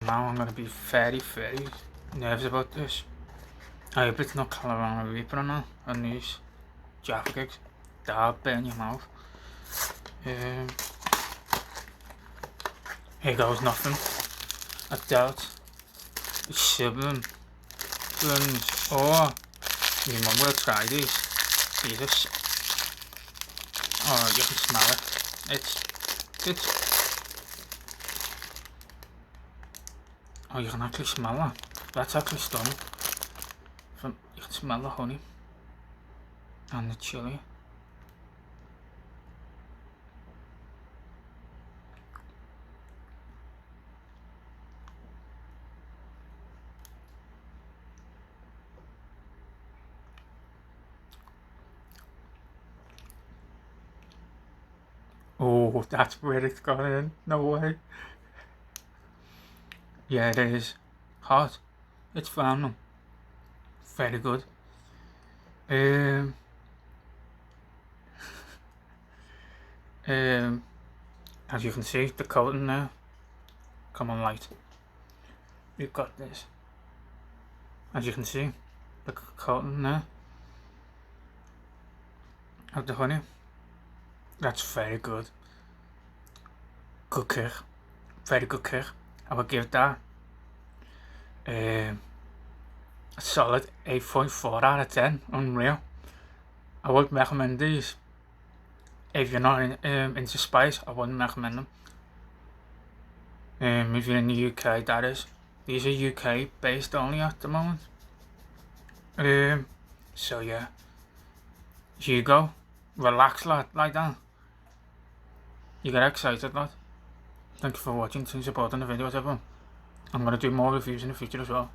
Now I'm going to be very nervous about this. I hope it's not Carolina Reaper now on these Jaffa cakes. That'll burn your mouth. Here goes nothing. I doubt. Sibling. Twins. Oh, your mum will try these. Jesus. Oh, you can smell it. It's. Oh, you can actually smell that. That's actually stunning. You can smell the honey and the chili. Oh, that's where it's gone in. No way. Yeah, it is. Hot. It's phenomenal. Very good. As you can see, the coating there. Come on, light. We've got this. As you can see, the coating there of the honey. That's very good. Good kick. Very good kick. I would give that a solid 8.4 out of 10. Unreal. I would recommend these. If you're not into spice, I wouldn't recommend them. If you're in the UK, that is. These are UK based only at the moment. So yeah. Here you go. Relax, lad, like that. You get excited, lad. Thank you for watching and supporting the videos, everyone. I'm going to do more reviews in the future as well.